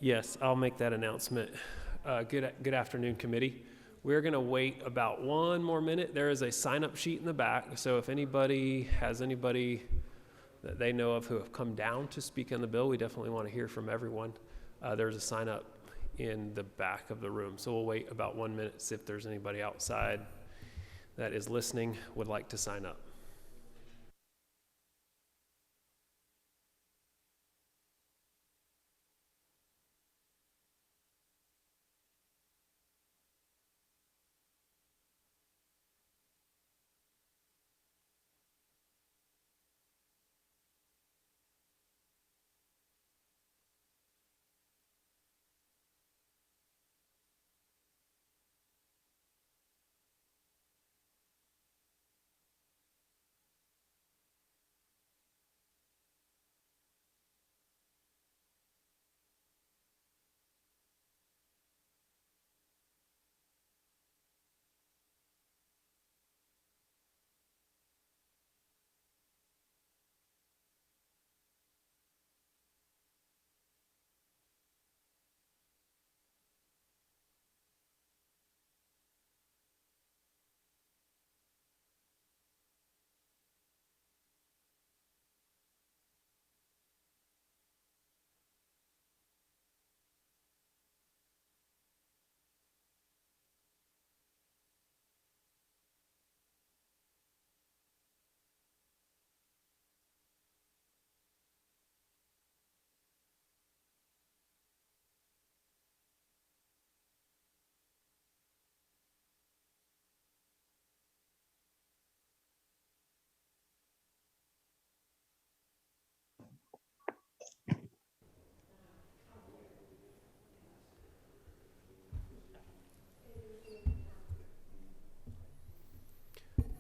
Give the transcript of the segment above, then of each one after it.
Yes, I'll make that announcement. Good afternoon, committee. We're going to wait about 1 more minute. There is a sign-up sheet in the back, so if anybody has anybody that they know of who have come down to speak on the bill, we definitely want to hear from everyone. There's a sign-up in the back of the room, so we'll wait about 1 minute, see if there's anybody outside that is listening, would like to sign up.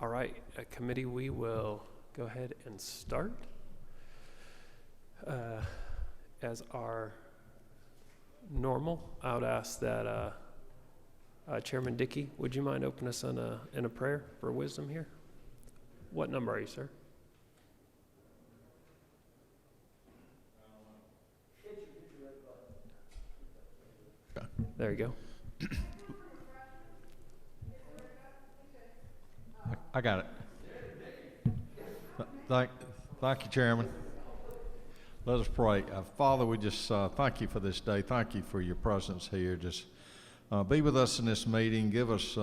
All right, committee, we will go ahead and start. As our normal, I would ask that Chairman Dickey, would you mind opening us in a prayer for wisdom here? What number are you, sir? There you go. I got it. Thank you, Chairman. Let us pray. Father, we just thank you for this day. Thank you for your presence here. Just be with us in this meeting. Give us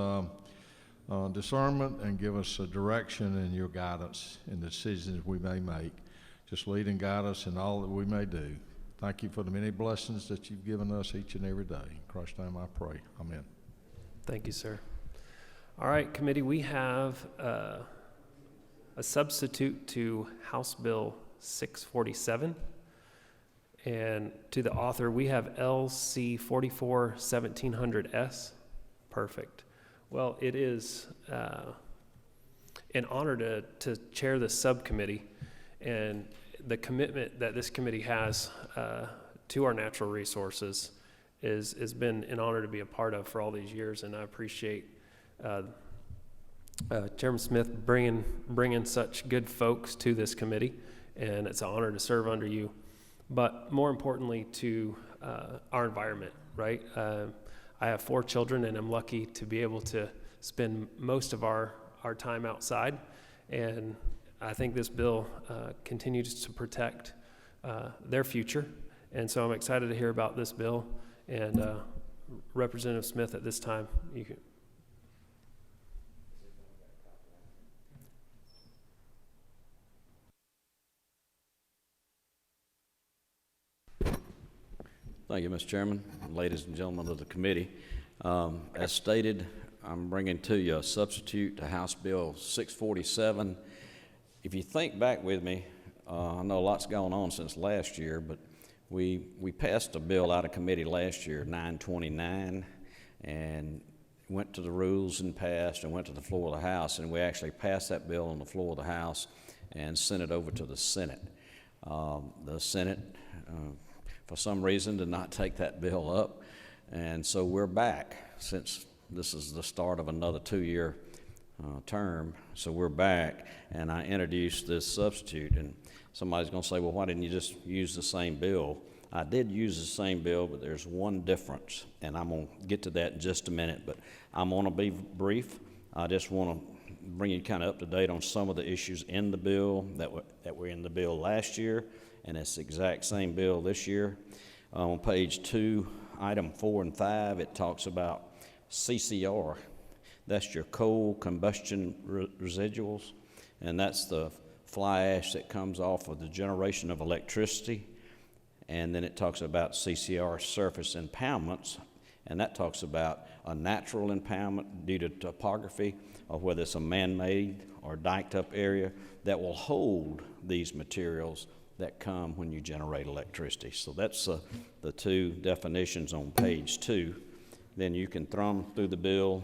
discernment and give us a direction and your guidance in the decisions we may make. Just lead and guide us in all that we may do. Thank you for the many blessings that you've given us each and every day. In Christ's name I pray. Amen. Thank you, sir. All right, committee, we have a substitute to House Bill 647. And to the author, we have LC 44-1700S. Perfect. Well, it is an honor to chair this subcommittee, and the commitment that this committee has to our natural resources has been an honor to be a part of for all these years, and I appreciate Chairman Smith bringing such good folks to this committee, and it's an honor to serve under you. But more importantly, to our environment, right? I have 4 children, and I'm lucky to be able to spend most of our time outside, and I think this bill continues to protect their future, and so I'm excited to hear about this bill. And Representative Smith, at this time, you can. Thank you, Mr. Chairman, ladies and gentlemen of the committee. As stated, I'm bringing to you a substitute to House Bill 647. If you think back with me, I know a lot's gone on since last year, but we passed a bill out of committee last year, 929, and went to the rules and passed and went to the floor of the House, and we actually passed that bill on the floor of the House and sent it over to the Senate. The Senate, for some reason, did not take that bill up, and so we're back since this is the start of another 2-year term. So we're back, and I introduced this substitute, and somebody's going to say, well, why didn't you just use the same bill? I did use the same bill, but there's one difference, and I'm going to get to that in just a minute, but I'm going to be brief. I just want to bring you kind of up to date on some of the issues in the bill that were in the bill last year, and it's the exact same bill this year. On page 2, item 4 and 5, it talks about CCR. That's your coal combustion residuals, and that's the fly ash that comes off of the generation of electricity. And then it talks about CCR surface impoundments, and that talks about a natural impoundment due to topography, or whether it's a man-made or diked up area that will hold these materials that come when you generate electricity. So that's the two definitions on page 2. Then you can thumb through the bill.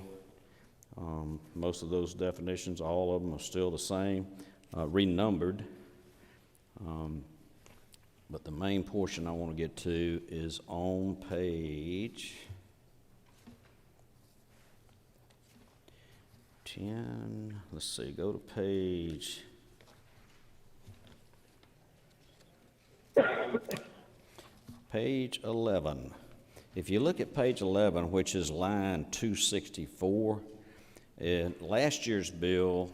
Most of those definitions, all of them are still the same, renumbered. But the main portion I want to get to is on page 10. Let's see, go to page 11. If you look at page 11, which is line 264, in last year's bill,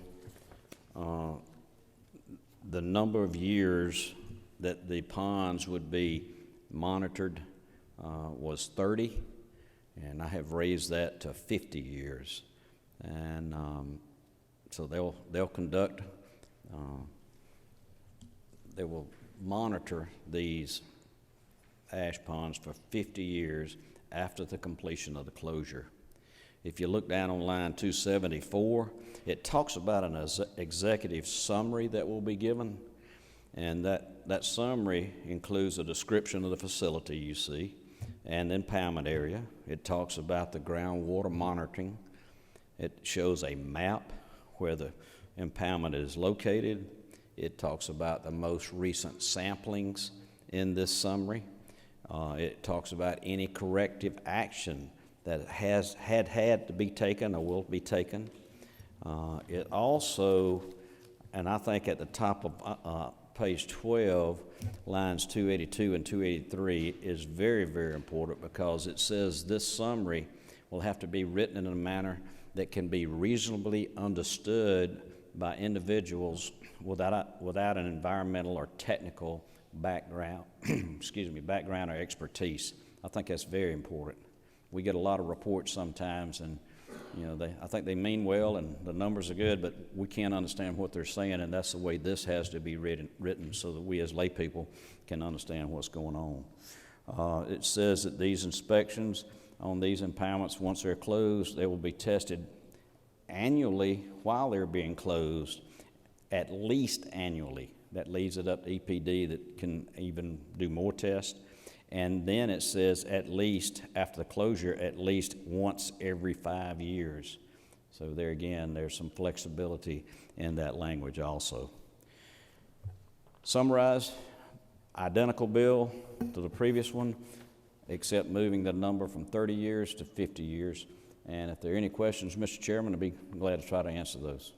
the number of years that the ponds would be monitored was 30, and I have raised that to 50 years. And so they'll conduct, they will monitor these ash ponds for 50 years after the completion of the closure. If you look down on line 274, it talks about an executive summary that will be given, and that summary includes a description of the facility you see and the impoundment area. It talks about the groundwater monitoring. It shows a map where the impoundment is located. It talks about the most recent samplings in this summary. It talks about any corrective action that had to be taken or will be taken. It also, and I think at the top of page 12, lines 282 and 283 is very, very important, because it says this summary will have to be written in a manner that can be reasonably understood by individuals without an environmental or technical background, background or expertise. I think that's very important. We get a lot of reports sometimes, and I think they mean well and the numbers are good, but we can't understand what they're saying, and that's the way this has to be written so that we as lay people can understand what's going on. It says that these inspections on these impoundments, once they're closed, they will be tested annually while they're being closed, at least annually. That leaves it up to EPD that can even do more tests. And then it says at least, after the closure, at least once every 5 years. So there again, there's some flexibility in that language also. Summarize, identical bill to the previous one, except moving the number from 30 years to 50 years. And if there are any questions, Mr. Chairman, I'd be glad to try to answer those.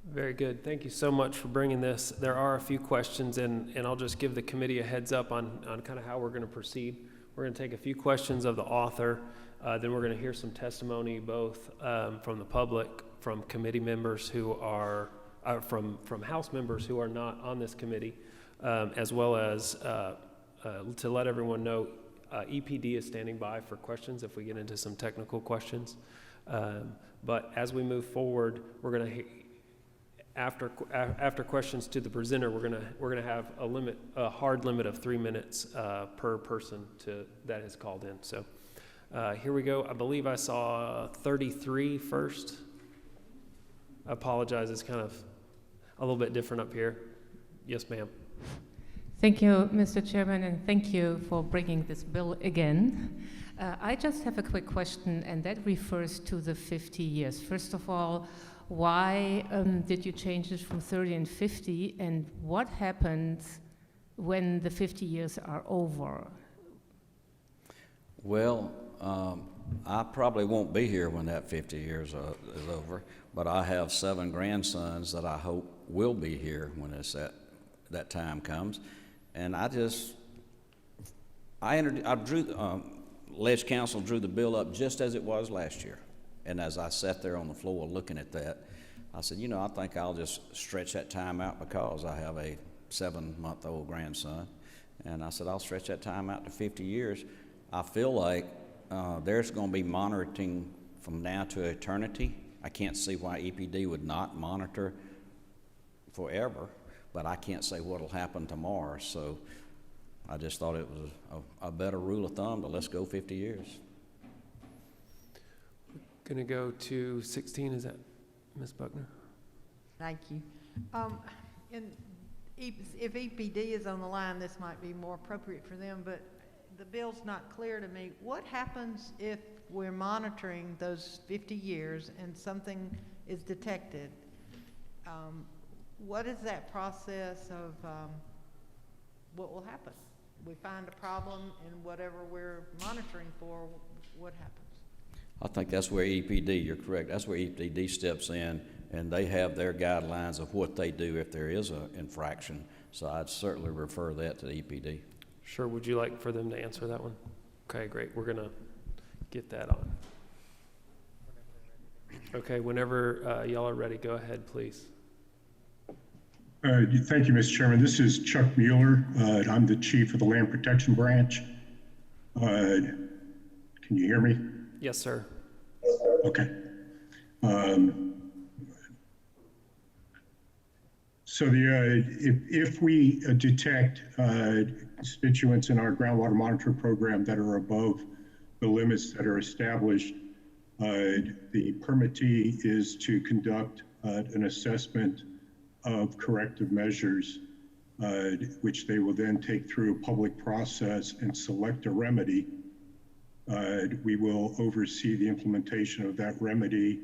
Very good. Thank you so much for bringing this. There are a few questions, and I'll just give the committee a heads up on kind of how we're going to proceed. We're going to take a few questions of the author, then we're going to hear some testimony both from the public, from committee members who are, from House members who are not on this committee, as well as to let everyone know, EPD is standing by for questions if we get into some technical questions. But as we move forward, we're going to after questions to the presenter, we're gonna have a hard limit of 3 minutes per person that has called in. So here we go. I believe I saw 33 first. I apologize. It's kind of a little bit different up here. Yes, ma'am. Thank you, Mr. Chairman, and thank you for bringing this bill again. I just have a quick question, and that refers to the 50 years. First of all, why did you change it from 30 and 50, and what happens when the 50 years are over? Well, I probably won't be here when that 50 years is over, but I have 7 grandsons that I hope will be here when it's that time comes. And Ledge Council drew the bill up just as it was last year. And as I sat there on the floor looking at that, I said, you know, I think I'll just stretch that time out because I have a 7-month-old grandson. And I said, I'll stretch that time out to 50 years. I feel like there's going to be monitoring from now to eternity. I can't see why EPD would not monitor forever, but I can't say what will happen tomorrow. So I just thought it was a better rule of thumb to let's go 50 years. Going to go to 16, is that Ms. Buckner? Thank you. And if EPD is on the line, this might be more appropriate for them, but the bill's not clear to me. What happens if we're monitoring those 50 years and something is detected? What is that process of what will happen? We find a problem and whatever we're monitoring for, what happens? I think that's where EPD, you're correct, that's where EPD steps in, and they have their guidelines of what they do if there is an infraction. So I'd certainly refer that to the EPD. Sure. Would you like for them to answer that one? Okay, great. We're going to get that on. Okay, whenever y'all are ready, go ahead, please. Thank you, Mr. Chairman. This is Chuck Mueller. I'm the chief of the Land Protection Branch. Can you hear me? Yes, sir. Okay. So if we detect constituents in our groundwater monitoring program that are above the limits that are established, the permittee is to conduct an assessment of corrective measures, which they will then take through a public process and select a remedy. We will oversee the implementation of that remedy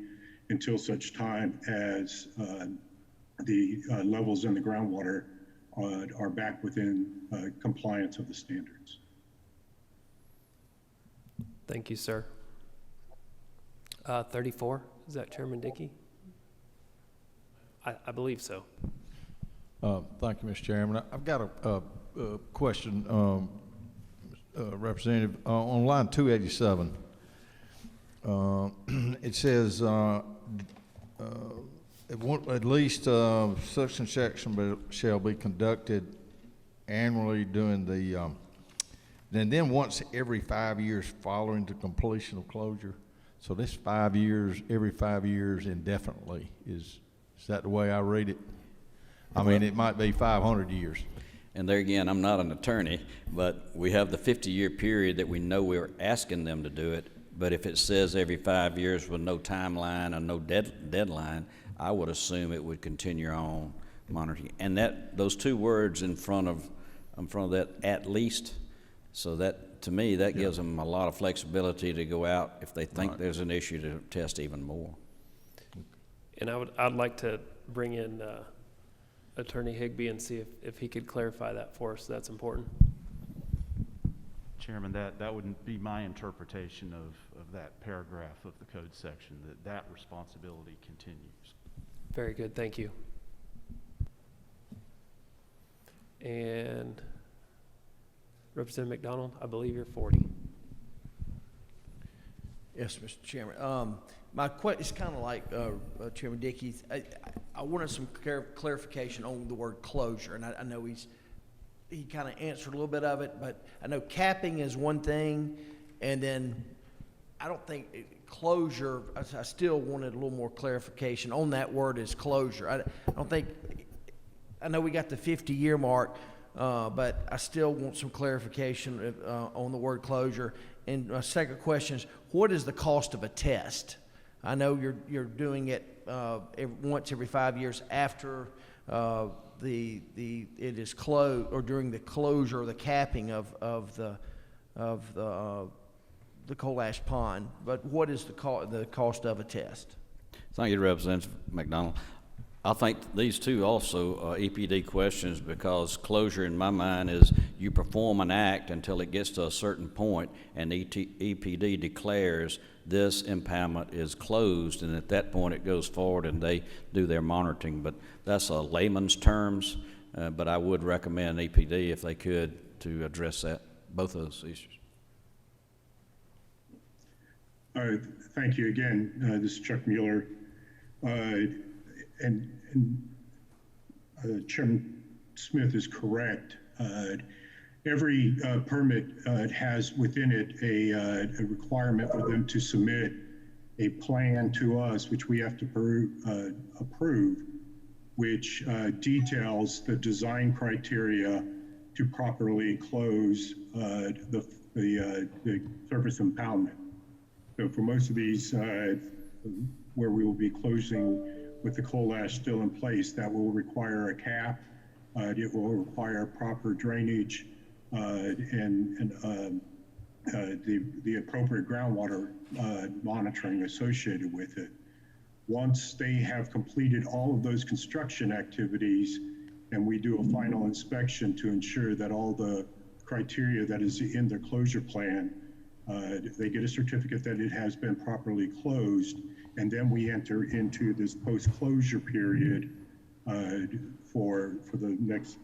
until such time as the levels in the groundwater are back within compliance of the standards. Thank you, sir. 34, is that Chairman Dickey? I believe so. Thank you, Mr. Chairman. I've got a question, Representative. On line 287, it says at least such and section shall be conducted annually during the, and then once every 5 years following the completion of closure. So this 5 years, every 5 years indefinitely is that the way I read it? I mean, it might be 500 years. And there again, I'm not an attorney, but we have the 50-year period that we know we're asking them to do it. But if it says every 5 years with no timeline or no deadline, I would assume it would continue on monitoring. And those two words in front of that, at least, so that to me that gives them a lot of flexibility to go out if they think there's an issue to test even more. And I'd like to bring in Attorney Higbee and see if he could clarify that for us. That's important. Chairman, that wouldn't be my interpretation of that paragraph of the code section, that responsibility continues. Very good, thank you. And Representative McDonald, I believe you're 40. Yes, Mr. Chairman. My question is kind of like Chairman Dickey's. I wanted some clarification on the word closure, and I know he kind of answered a little bit of it, but I know capping is one thing, and then I don't think closure. I still wanted a little more clarification on that word is closure. I don't think. I know we got the 50-year mark, but I still want some clarification on the word closure. And my second question is, what is the cost of a test? I know you're doing it once every 5 years after it is closed, or during the closure or the capping of the coal ash pond. But what is the cost of a test? Thank you, Representative McDonald. I think these two also are EPD questions, because closure in my mind is you perform an act until it gets to a certain point and EPD declares this impoundment is closed, and at that point it goes forward and they do their monitoring. But that's a layman's terms. But I would recommend EPD, if they could, to address both of those issues. Thank you again. This is Chuck Mueller. Chairman Smith is correct. Every permit has within it a requirement for them to submit a plan to us, which we have to approve, which details the design criteria to properly close the surface impoundment. So for most of these, where we will be closing with the coal ash still in place, that will require a cap. It will require proper drainage and the appropriate groundwater monitoring associated with it. Once they have completed all of those construction activities and we do a final inspection to ensure that all the criteria that is in their closure plan, they get a certificate that it has been properly closed, and then we enter into this post-closure period for the next,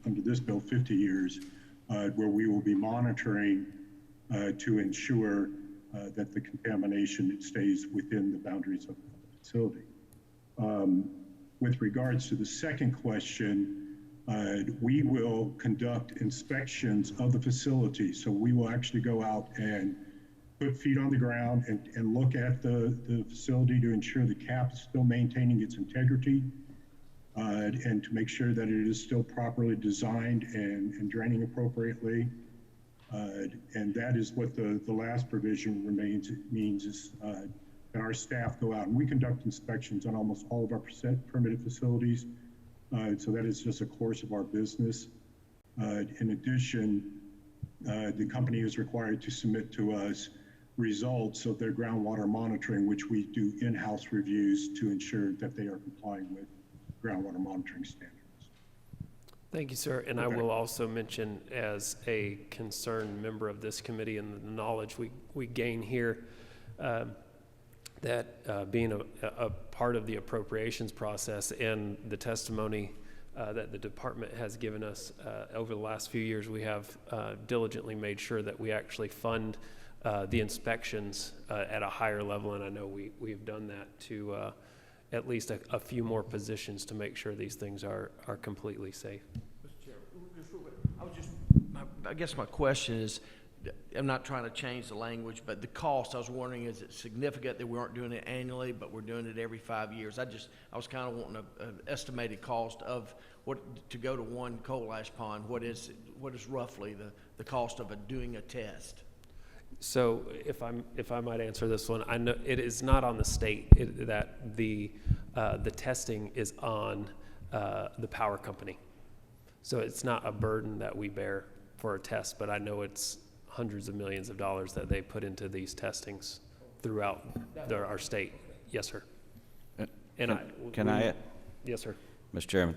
under this bill, 50 years, where we will be monitoring to ensure that the contamination stays within the boundaries of the facility. With regards to the second question, we will conduct inspections of the facility. So we will actually go out and put feet on the ground and look at the facility to ensure the cap is still maintaining its integrity and to make sure that it is still properly designed and draining appropriately. And that is what the last provision means is that our staff go out and we conduct inspections on almost all of our permitted facilities. So that is just a course of our business. In addition, the company is required to submit to us results of their groundwater monitoring, which we do in-house reviews to ensure that they are complying with groundwater monitoring standards. Thank you, sir. And Okay. I will also mention, as a concerned member of this committee and the knowledge we gain here, that being a part of the appropriations process and the testimony that the department has given us over the last few years, we have diligently made sure that we actually fund the inspections at a higher level, and I know we've done that to at least a few more positions to make sure these things are completely safe. Mr. Chairman, just real quick, I guess my question is, I'm not trying to change the language, but the cost, I was wondering, is it significant that we aren't doing it annually, but we're doing it every 5 years? I was kind of wanting an estimated cost of what, to go to one coal ash pond, what is roughly the cost of doing a test? So if I might answer this one, I know it is not on the state that the testing is on the power company. So it's not a burden that we bear for a test, but I know it's hundreds of millions of dollars that they put into these testings throughout our state. Yes, sir. Can I add? Yes, sir. Mr. Chairman.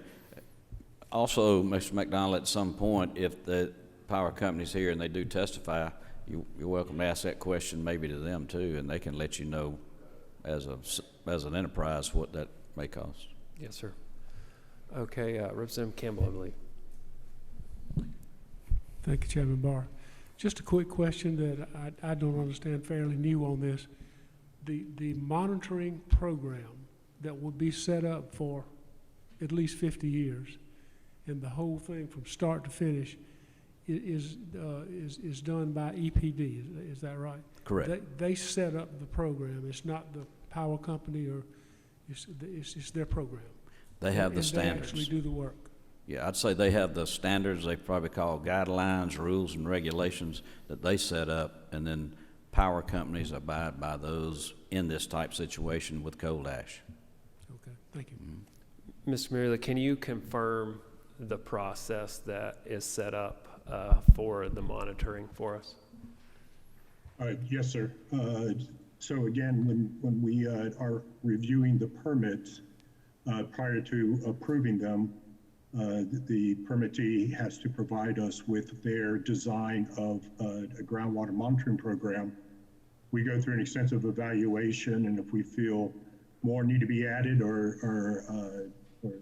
Also, Mr. McDonald, at some point, if the power company's here and they do testify, you're welcome to ask that question maybe to them too, and they can let you know as an enterprise what that may cost. Yes, sir. Okay, Representative Campbell, I believe. Thank you, Chairman Barr. Just a quick question that I don't understand, fairly new on this. The monitoring program that will be set up for at least 50 years, and the whole thing from start to finish is done by EPD. Is that right? Correct. They set up the program. It's not the power company, or it's their program. They have the standards. They actually do the work. Yeah, I'd say they have the standards they probably call guidelines, rules, and regulations that they set up, and then power companies abide by those in this type situation with coal ash. Okay, thank you. Mm-hmm. Mr. Murley, can you confirm the process that is set up for the monitoring for us? Yes, sir. So again, when we are reviewing the permits prior to approving them, the permittee has to provide us with their design of a groundwater monitoring program. We go through an extensive evaluation, and if we feel more need to be added or or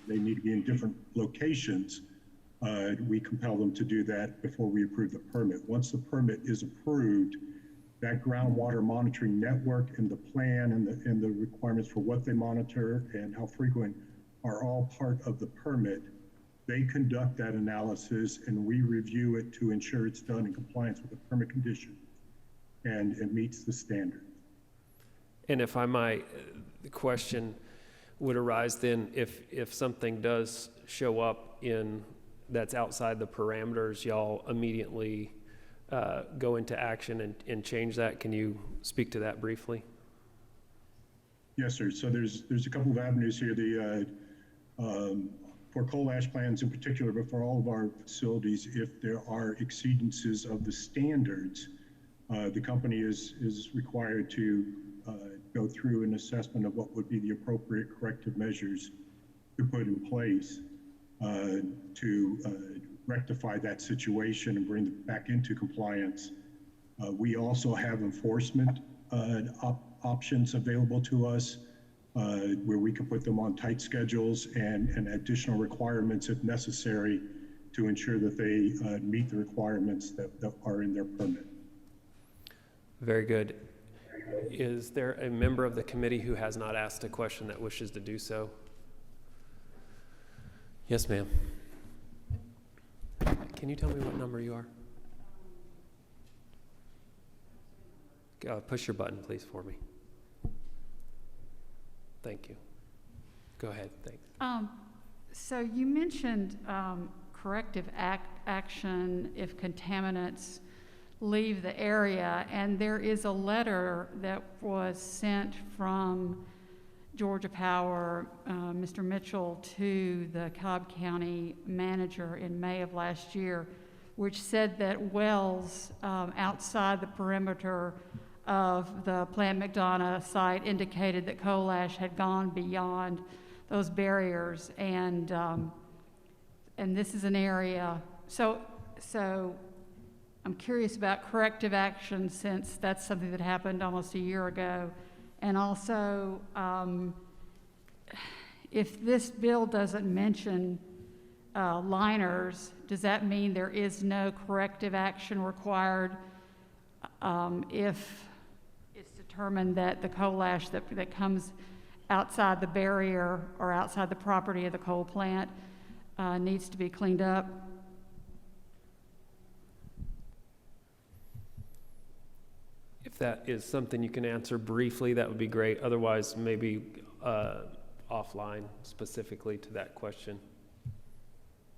they need to be in different locations, we compel them to do that before we approve the permit. Once the permit is approved, that groundwater monitoring network and the plan and the requirements for what they monitor and how frequent are all part of the permit. They conduct that analysis and we review it to ensure it's done in compliance with the permit condition and it meets the standard. And if I might, the question would arise then, if something does show up that's outside the parameters, y'all immediately go into action and change that. Can you speak to that briefly? Yes, sir. So there's a couple of avenues here. For coal ash plants in particular, but for all of our facilities, if there are exceedances of the standards, the company is required to go through an assessment of what would be the appropriate corrective measures to put in place to rectify that situation and bring it back into compliance. We also have enforcement options available to us where we can put them on tight schedules and additional requirements if necessary to ensure that they meet the requirements that are in their permit. Very good. Is there a member of the committee who has not asked a question that wishes to do so? Yes, ma'am. Can you tell me what number you are? Push your button, please, for me. Thank you. Go ahead, thanks. So you mentioned corrective action if contaminants leave the area, and there is a letter that was sent from Georgia Power, Mr. Mitchell, to the Cobb County manager in May of last year, which said that wells outside the perimeter of the Plant McDonald site indicated that coal ash had gone beyond those barriers, and this is an area. So I'm curious about corrective action, since that's something that happened almost a year ago. And also, if this bill doesn't mention liners, does that mean there is no corrective action required if it's determined that the coal ash that comes outside the barrier or outside the property of the coal plant needs to be cleaned up? If that is something you can answer briefly, that would be great. Otherwise, maybe offline specifically to that question.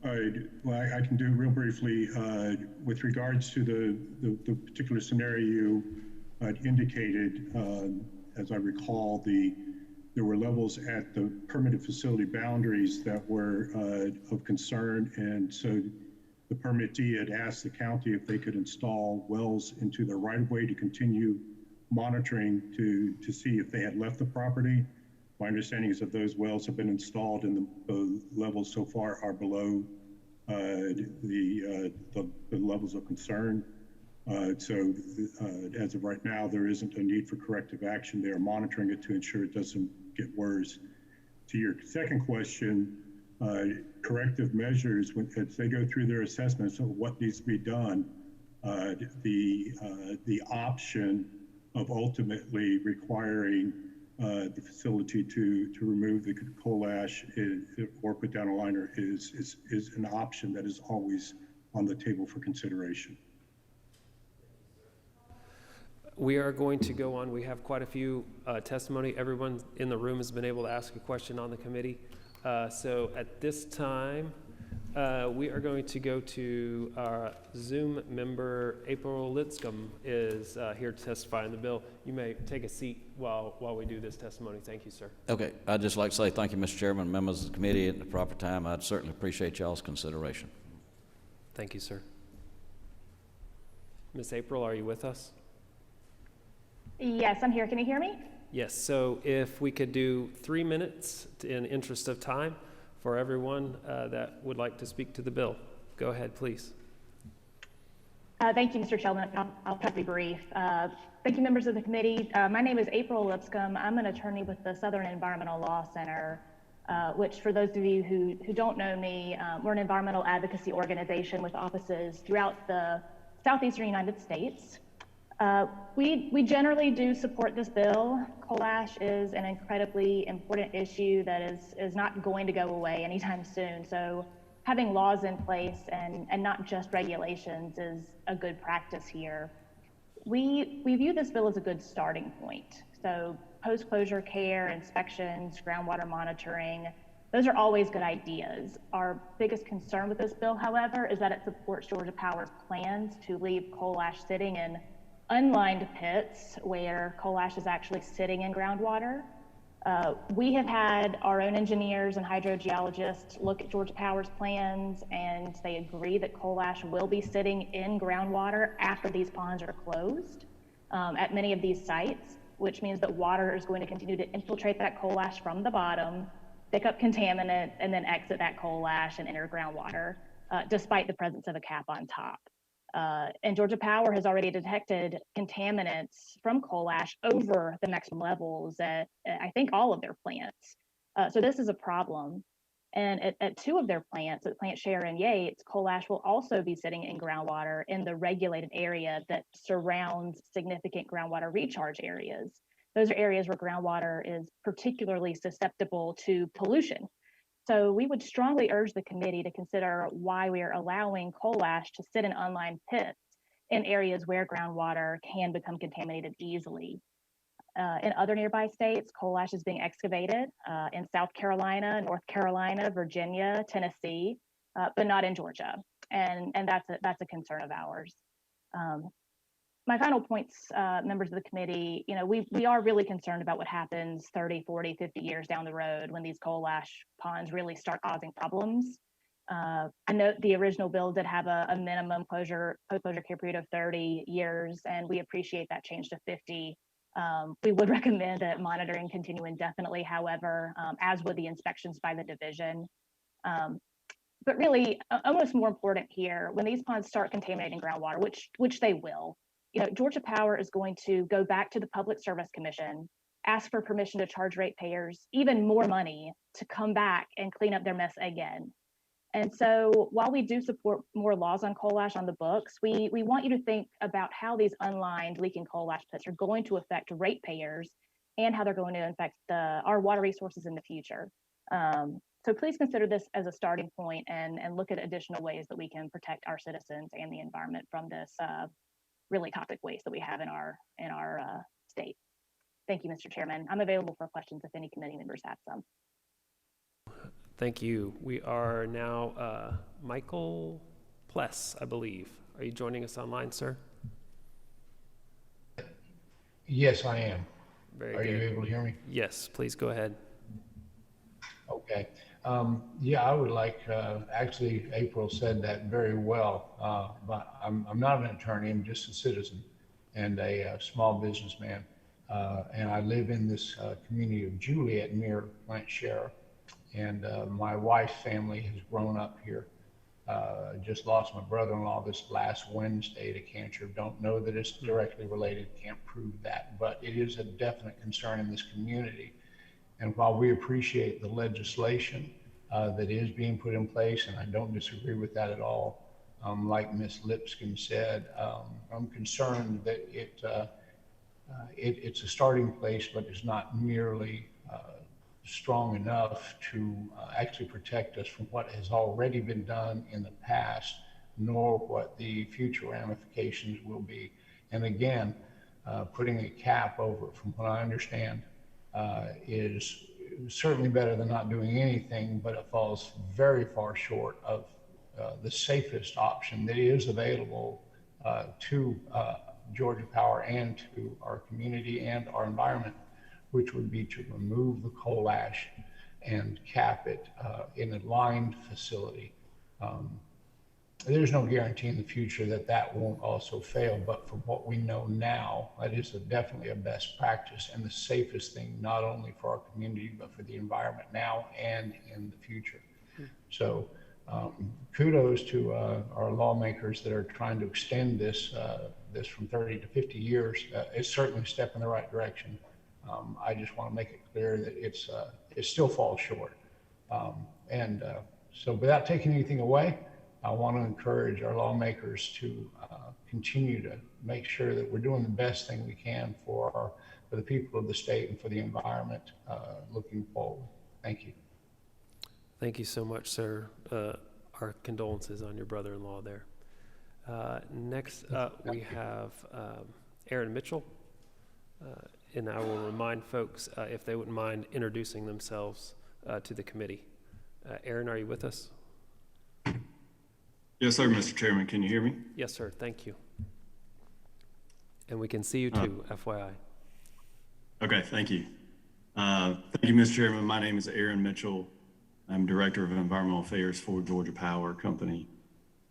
Well, I can do real briefly with regards to the particular scenario you indicated. As I recall, there were levels at the permitted facility boundaries that were of concern, and so the permittee had asked the county if they could install wells into the right-of-way to continue monitoring to see if they had left the property. My understanding is that those wells have been installed and the levels so far are below the levels of concern. So as of right now, there isn't a need for corrective action. They are monitoring it to ensure it doesn't get worse. To your second question, corrective measures, as they go through their assessments of what needs to be done, the option of ultimately requiring the facility to remove the coal ash or put down a liner is an option that is always on the table for consideration. We are going to go on. We have quite a few testimony. Everyone in the room has been able to ask a question on the committee. So at this time, we are going to go to our Zoom member. April Litscomb is here to testify on the bill. You may take a seat while we do this testimony. Thank you, sir. Okay, I'd just like to say thank you, Mr. Chairman, members of the committee. At the proper time, I'd certainly appreciate y'all's consideration. Thank you, sir. Miss April, are you with us? Yes, I'm here. Can you hear me? Yes, so if we could do 3 minutes in interest of time for everyone that would like to speak to the bill. Go ahead, please. Thank you, Mr. Chairman. I'll try to be brief. Thank you, members of the committee. My name is April Lipscomb. I'm an attorney with the Southern Environmental Law Center. which for those of you who don't know me, we're an environmental advocacy organization with offices throughout the southeastern United States. We generally do support this bill. Coal ash is an incredibly important issue that is not going to go away anytime soon. So having laws in place and not just regulations is a good practice here. We view this bill as a good starting point. So post-closure care, inspections, groundwater monitoring, those are always good ideas. Our biggest concern with this bill, however, is that it supports Georgia Power's plans to leave coal ash sitting in unlined pits where coal ash is actually sitting in groundwater. We have had our own engineers and hydrogeologists look at Georgia Power's plans, and they agree that coal ash will be sitting in groundwater after these ponds are closed at many of these sites, which means that water is going to continue to infiltrate that coal ash from the bottom, pick up contaminant, and then exit that coal ash and enter groundwater, despite the presence of a cap on top. And Georgia Power has already detected contaminants from coal ash over the maximum levels at I think all of their plants. So this is a problem. And at two of their plants, at Plant Share and Yates, coal ash will also be sitting in groundwater in the regulated area that surrounds significant groundwater recharge areas. Those are areas where groundwater is particularly susceptible to pollution. So we would strongly urge the committee to consider why we are allowing coal ash to sit in unlined pits in areas where groundwater can become contaminated easily. In other nearby states, coal ash is being excavated in South Carolina, North Carolina, Virginia, Tennessee, but not in Georgia. And that's a concern of ours. My final points, members of the committee, we are really concerned about what happens 30, 40, 50 years down the road when these coal ash ponds really start causing problems. I know the original bill did have a minimum post-closure care period of 30 years, and we appreciate that change to 50. We would recommend that monitoring continue indefinitely, however, as would the inspections by the division. But really, almost more important here, when these ponds start contaminating groundwater, which they will, Georgia Power is going to go back to the Public Service Commission, ask for permission to charge ratepayers even more money to come back and clean up their mess again. And so while we do support more laws on coal ash on the books, we want you to think about how these unlined leaking coal ash pits are going to affect ratepayers and how they're going to affect our water resources in the future. So please consider this as a starting point and look at additional ways that we can protect our citizens and the environment from this really toxic waste that we have in our state. Thank you, Mr. Chairman. I'm available for questions if any committee members have some. Thank you. We are now Michael Pless, I believe. Are you joining us online, sir? Yes, I am. Very good. Are you able to hear me? Yes, please go ahead. Okay. Yeah, I would like, actually, April said that very well, but I'm not an attorney, I'm just a citizen and a small businessman. And I live in this community of Juliet near Plant Share. And my wife's family has grown up here. Just lost my brother-in-law this last Wednesday to cancer. Don't know that it's directly related, can't prove that, but it is a definite concern in this community. And while we appreciate the legislation that is being put in place, and I don't disagree with that at all, like Ms. Lipscomb said, I'm concerned that it's a starting place, but it's not nearly strong enough to actually protect us from what has already been done in the past, nor what the future ramifications will be. And again, putting a cap over it, from what I understand, is certainly better than not doing anything, but it falls very far short of the safest option that is available to Georgia Power and to our community and our environment, which would be to remove the coal ash and cap it in a lined facility. There's no guarantee in the future that that won't also fail, but from what we know now, that is definitely a best practice and the safest thing, not only for our community, but for the environment now and in the future. So kudos to our lawmakers that are trying to extend this from 30 to 50 years. It's certainly a step in the right direction. I just want to make it clear that it still falls short. So without taking anything away, I want to encourage our lawmakers to continue to make sure that we're doing the best thing we can for the people of the state and for the environment looking forward. Thank you. Thank you so much, sir. Our condolences on your brother-in-law there. Next up, we have Aaron Mitchell. And I will remind folks if they wouldn't mind introducing themselves to the committee. Aaron, are you with us? Yes, sir, Mr. Chairman. Can you hear me? Yes, sir. Thank you. And we can see you too, FYI. Okay, thank you. Thank you, Mr. Chairman. My name is Aaron Mitchell. I'm Director of Environmental Affairs for Georgia Power Company.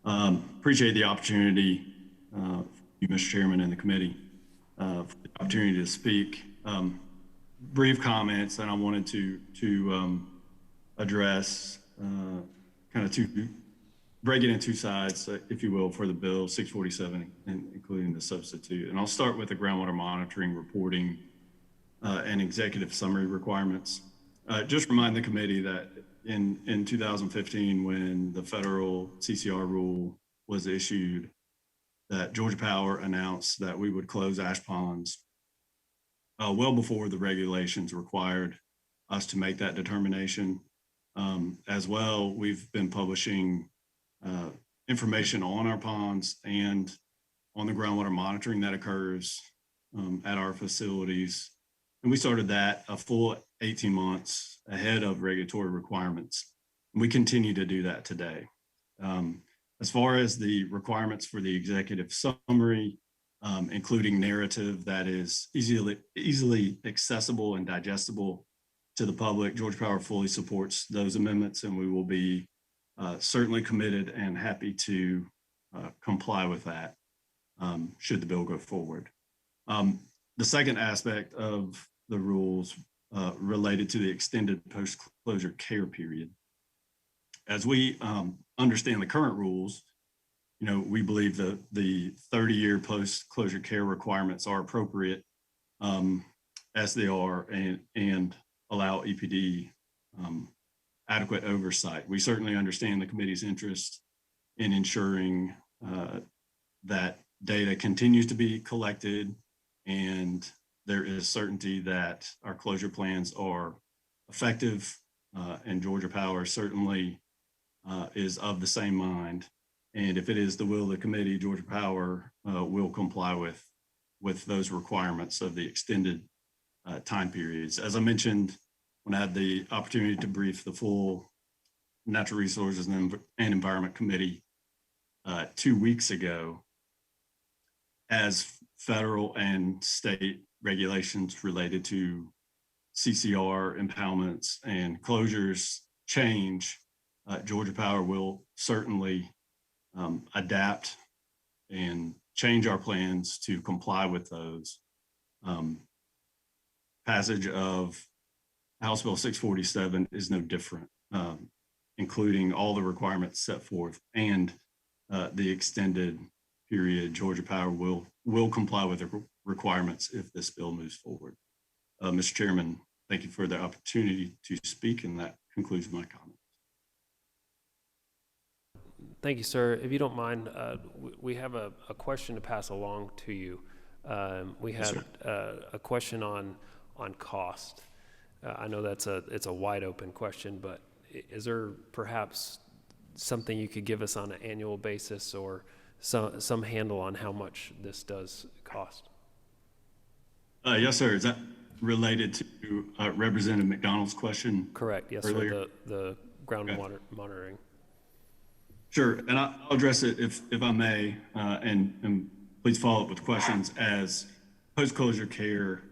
Appreciate the opportunity, you, Mr. Chairman, and the committee, for the opportunity to speak. Brief comments, and I wanted to address kind of break it in two sides, if you will, for the bill 647, including the substitute. And I'll start with the groundwater monitoring, reporting, and executive summary requirements. Just remind the committee that in 2015, when the federal CCR rule was issued, that Georgia Power announced that we would close ash ponds well before the regulations required us to make that determination. As well, we've been publishing information on our ponds and on the groundwater monitoring that occurs at our facilities. And we started that a full 18 months ahead of regulatory requirements. And we continue to do that today. As far as the requirements for the executive summary, including narrative that is easily accessible and digestible to the public, Georgia Power fully supports those amendments, and we will be certainly committed and happy to comply with that should the bill go forward. The second aspect of the rules related to the extended post-closure care period. As we understand the current rules, we believe that the 30-year post-closure care requirements are appropriate as they are and allow EPD adequate oversight. We certainly understand the committee's interest in ensuring that data continues to be collected and there is certainty that our closure plans are effective, and Georgia Power certainly is of the same mind. And if it is the will of the committee, Georgia Power will comply with those requirements of the extended time periods. As I mentioned, when I had the opportunity to brief the full Natural Resources and Environment Committee 2 weeks ago, as federal and state regulations related to CCR impoundments and closures change, Georgia Power will certainly adapt and change our plans to comply with those. Passage of House Bill 647 is no different, including all the requirements set forth and the extended period. Georgia Power will comply with the requirements if this bill moves forward. Mr. Chairman, thank you for the opportunity to speak, and that concludes my comments. Thank you, sir. If you don't mind, we have a question to pass along to you. We had a question on cost. I know it's a wide open question, but is there perhaps something you could give us on an annual basis or some handle on how much this does cost? Yes, sir. Is that related to Representative McDonald's question? Correct. Yes, earlier? sir. The groundwater monitoring. Sure, and I'll address it if I may, and please follow up with questions. As post-closure care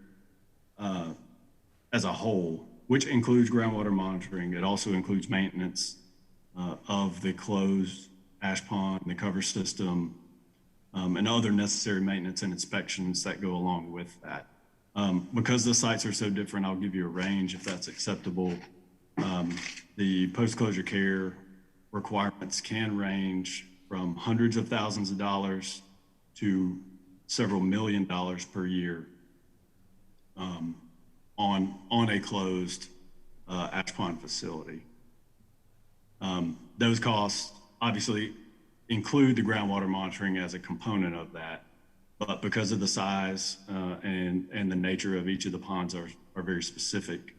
as a whole, which includes groundwater monitoring, it also includes maintenance of the closed ash pond, the cover system, and other necessary maintenance and inspections that go along with that. Because the sites are so different, I'll give you a range if that's acceptable. The post-closure care requirements can range from hundreds of thousands of dollars to several $1 million per year on a closed ash pond facility. Those costs obviously include the groundwater monitoring as a component of that, but because of the size and the nature of each of the ponds are very specific,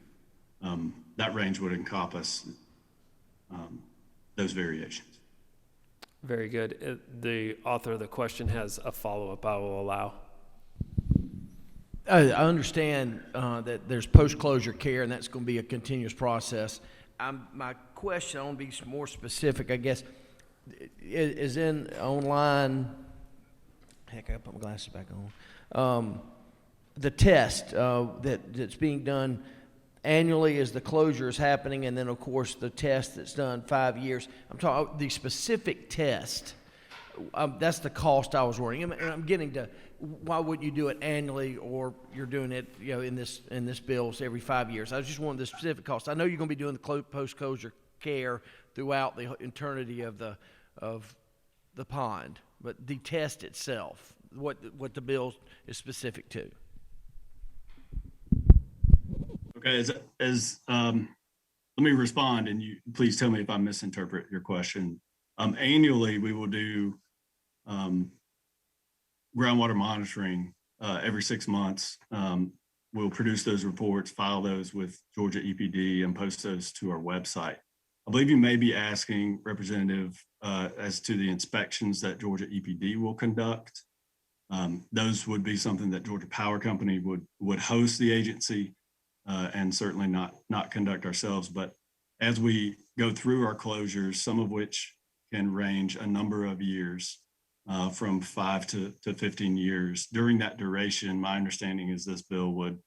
that range would encompass those variations. Very good. The author of the question has a follow-up I will allow. I understand that there's post-closure care, and that's going to be a continuous process. My question, I want to be more specific, I guess, is in online. Heck, I gotta put my glasses back on. The test that's being done annually as the closure is happening, and then of course the test that's done 5 years. I'm talking the specific test. That's the cost I was worrying. And I'm getting to why wouldn't you do it annually, or you're doing it, in this bills every 5 years. I was just wanting the specific cost. I know you're going to be doing the post-closure care throughout the eternity of the pond, but the test itself, what the bill is specific to. Okay, let me respond, and you please tell me if I misinterpret your question. Annually, we will do groundwater monitoring every 6 months. We'll produce those reports, file those with Georgia EPD, and post those to our website. I believe you may be asking, Representative, as to the inspections that Georgia EPD will conduct. Those would be something that Georgia Power Company would host the agency, and certainly not conduct ourselves. But as we go through our closures, some of which can range a number of years, from 5 to 15 years. During that duration, my understanding is this bill would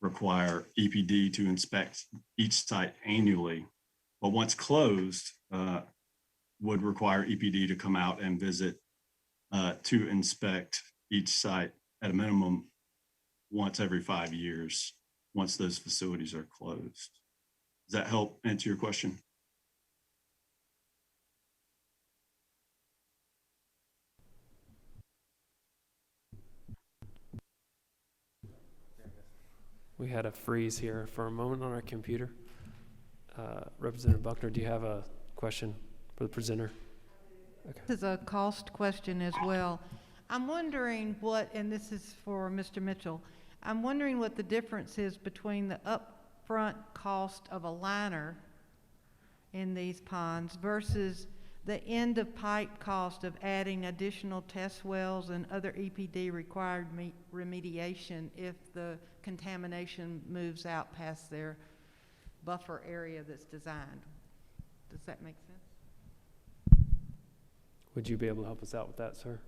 require EPD to inspect each site annually, but once closed, would require EPD to come out and visit to inspect each site at a minimum once every 5 years, once those facilities are closed. Does that help answer your question? We had a freeze here for a moment on our computer. Representative Buckner, do you have a question for the presenter? Okay. This is a cost question as well. I'm wondering and this is for Mr. Mitchell, I'm wondering what the difference is between the upfront cost of a liner in these ponds versus the end of pipe cost of adding additional test wells and other EPD required remediation if the contamination moves out past their buffer area that's designed. Does that make sense? Would you be able to help us out with that, sir?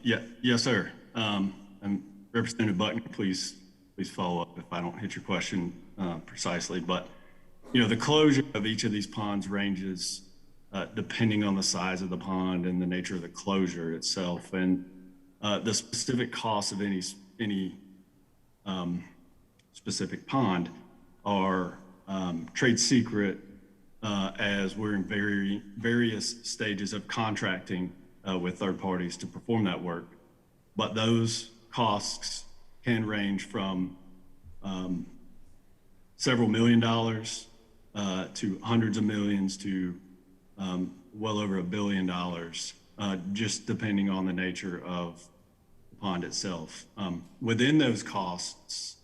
Yes, sir. And Representative Buckner, please follow up if I don't hit your question precisely. But the closure of each of these ponds ranges depending on the size of the pond and the nature of the closure itself, and the specific costs of any specific pond are trade secret as we're in various stages of contracting with third parties to perform that work. But those costs can range from several $1 million to hundreds of millions to well over $1 billion, just depending on the nature of the pond itself. Within those costs,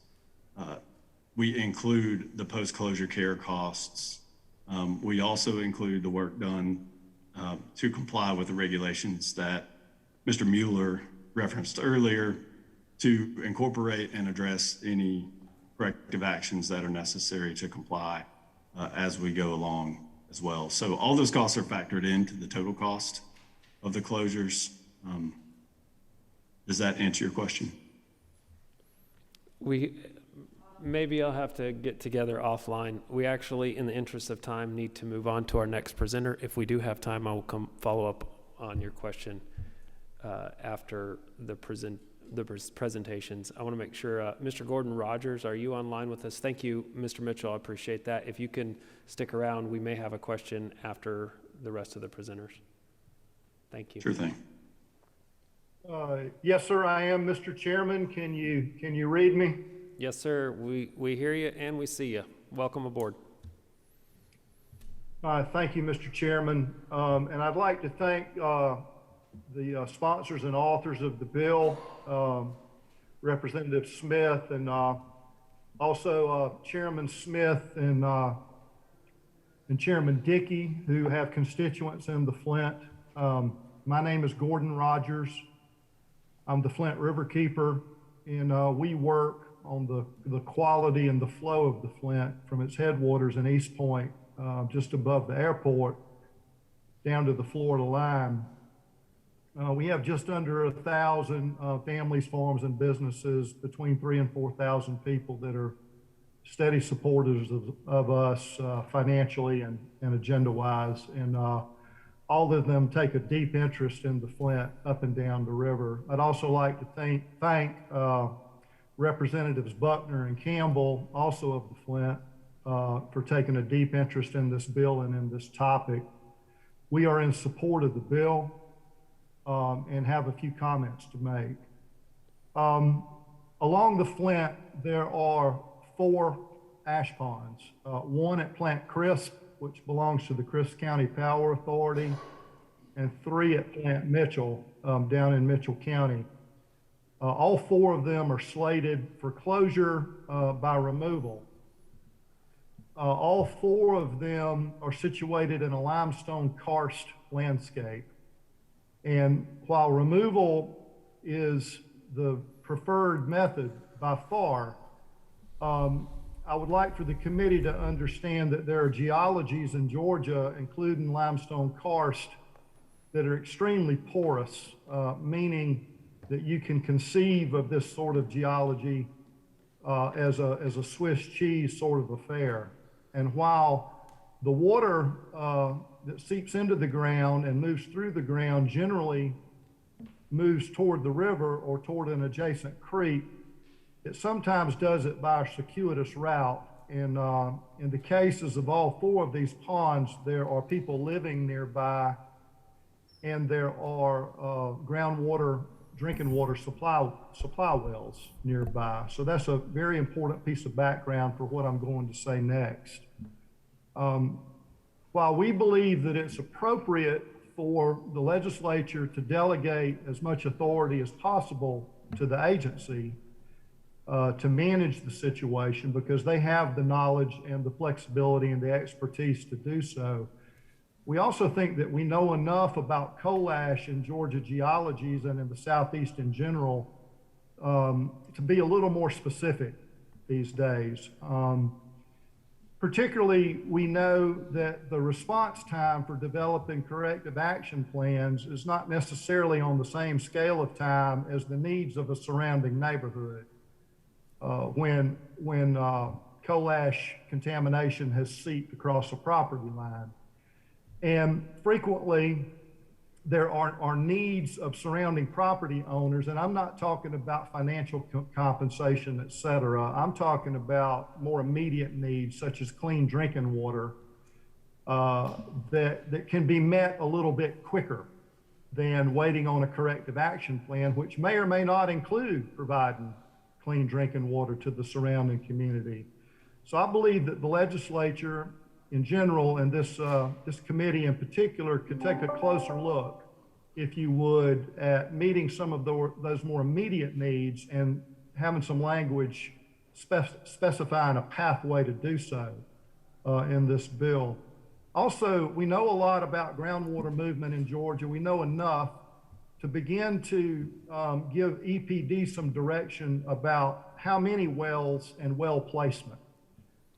we include the post-closure care costs. We also include the work done to comply with the regulations that Mr. Mueller referenced earlier to incorporate and address any corrective actions that are necessary to comply as we go along as well. So all those costs are factored into the total cost of the closures. Does that answer your question? Maybe I'll have to get together offline. We actually, in the interest of time, need to move on to our next presenter. If we do have time, I will follow up on your question after the presentations. I want to make sure, Mr. Gordon Rogers, are you online with us? Thank you, Mr. Mitchell. I appreciate that. If you can stick around, we may have a question after the rest of the presenters. Thank you. Sure thing. Yes, sir, I am, Mr. Chairman. Can you read me? Yes, sir. We hear you and we see you. Welcome aboard. Thank you, Mr. Chairman. And I'd like to thank the sponsors and authors of the bill, Representative Smith, and also Chairman Smith and Chairman Dickey, who have constituents in the Flint. My name is Gordon Rogers. I'm the Flint Riverkeeper, and we work on the quality and the flow of the Flint from its headwaters in East Point, just above the airport, down to the Florida line. We have just under 1,000 families, farms, and businesses, between 3,000 and 4,000 people that are steady supporters of us financially and agenda-wise. And all of them take a deep interest in the Flint up and down the river. I'd also like to thank Representatives Buckner and Campbell, also of the Flint, for taking a deep interest in this bill and in this topic. We are in support of the bill and have a few comments to make. Along the Flint, there are 4 ash ponds, one at Plant Crisp, which belongs to the Crisp County Power Authority, and 3 at Plant Mitchell, down in Mitchell County. All 4 of them are slated for closure by removal. All 4 of them are situated in a limestone karst landscape. And while removal is the preferred method by far, I would like for the committee to understand that there are geologies in Georgia, including limestone karst, that are extremely porous, meaning that you can conceive of this sort of geology as a Swiss cheese sort of affair. And while the water that seeps into the ground and moves through the ground generally moves toward the river or toward an adjacent creek, it sometimes does it by a circuitous route. And in the cases of all 4 of these ponds, there are people living nearby, and there are groundwater, drinking water supply wells nearby. So that's a very important piece of background for what I'm going to say next. While we believe that it's appropriate for the legislature to delegate as much authority as possible to the agency to manage the situation, because they have the knowledge and the flexibility and the expertise to do so, we also think that we know enough about coal ash in Georgia geologies and in the Southeast in general to be a little more specific these days. Particularly, we know that the response time for developing corrective action plans is not necessarily on the same scale of time as the needs of a surrounding neighborhood when coal ash contamination has seeped across a property line. And frequently, there are needs of surrounding property owners, and I'm not talking about financial compensation, et cetera. I'm talking about more immediate needs, such as clean drinking water, that can be met a little bit quicker than waiting on a corrective action plan, which may or may not include providing clean drinking water to the surrounding community. So I believe that the legislature in general, and this committee in particular, could take a closer look, if you would, at meeting some of those more immediate needs and having some language specifying a pathway to do so in this bill. Also, we know a lot about groundwater movement in Georgia. We know enough to begin to give EPD some direction about how many wells and well placement.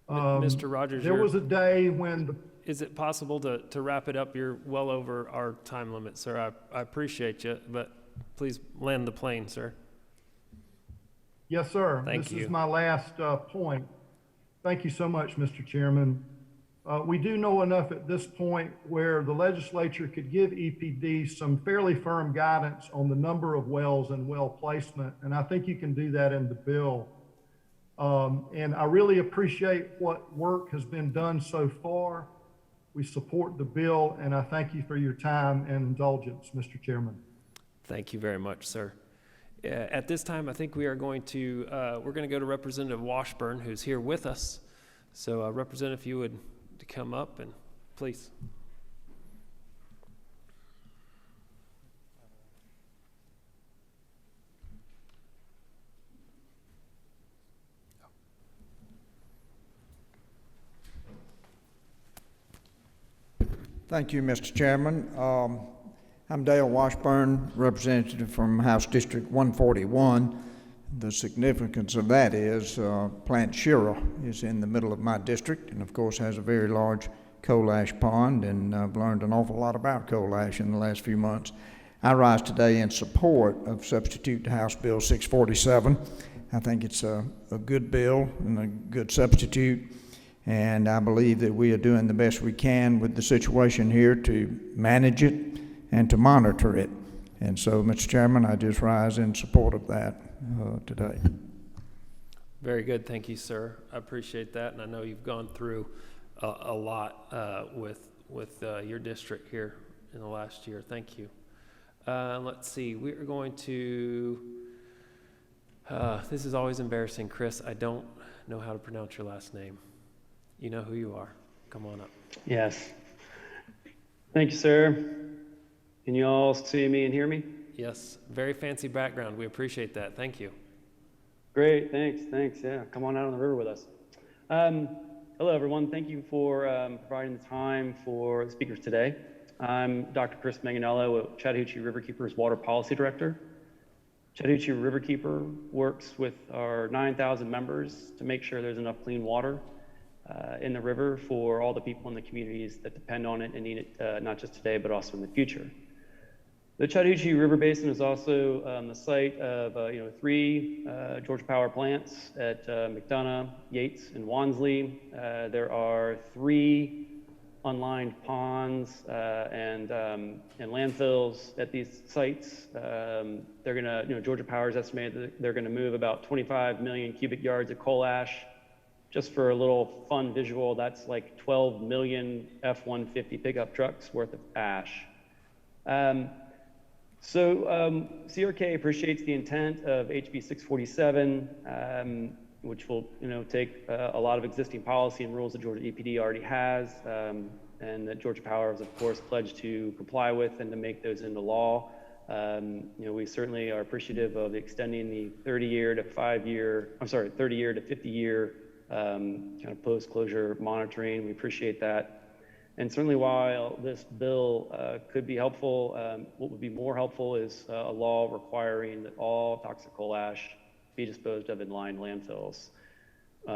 Mr. Rogers, there was a day when is it possible to wrap it up? You're well over our time limit, sir. I appreciate you, but please land the plane, sir. Yes, sir. Thank you. This is my last point. Thank you so much, Mr. Chairman. We do know enough at this point where the legislature could give EPD some fairly firm guidance on the number of wells and well placement, and I think you can do that in the bill. And I really appreciate what work has been done so far. We support the bill, and I thank you for your time and indulgence, Mr. Chairman. Thank you very much, sir. At this time, I think we are going to go to Representative Washburn, who's here with us. So, Representative, if you would come up and Please. Thank you, Mr. Chairman. I'm Dale Washburn, representative from House District 141. The significance of that is Plant Shira is in the middle of my district and, of course, has a very large coal ash pond, and I've learned an awful lot about coal ash in the last few months. I rise today in support of Substitute House Bill 647. I think it's a good bill and a good substitute. And I believe that we are doing the best we can with the situation here to manage it and to monitor it. And so, Mr. Chairman, I just rise in support of that today. Very good. Thank you, sir. I appreciate that. And I know you've gone through a lot with your district here in the last year. Thank you. Let's see. We are going to, this is always embarrassing, Chris. I don't know how to pronounce your last name. You know who you are. Come on up. Yes. Thank you, sir. Can you all see me and hear me? Yes. Very fancy background. We appreciate that. Thank you. Great. Thanks. Yeah. Come on out on the river with us. Hello, everyone. Thank you for providing the time for the speakers today. I'm Dr. Chris Manganello, Chattahoochee Riverkeeper's Water Policy Director. Chattahoochee Riverkeeper works with our 9,000 members to make sure there's enough clean water in the river for all the people in the communities that depend on it and need it not just today, but also in the future. The Chattahoochee River Basin is also the site of 3 Georgia Power plants at McDonough, Yates, and Wansley. There are 3 unlined ponds and landfills at these sites. They're gonna, Georgia Power's estimated that they're gonna move about 25 million cubic yards of coal ash. Just for a little fun visual, that's like 12 million F-150 pickup trucks worth of ash. CRK appreciates the intent of HB 647, which will take a lot of existing policy and rules that Georgia EPD already has, and that Georgia Power is, of course, pledged to comply with and to make those into law. We certainly are appreciative of extending the 30-year to 50-year kind of post-closure monitoring. We appreciate that. And certainly while this bill could be helpful, what would be more helpful is a law requiring that all toxic coal ash be disposed of in lined landfills.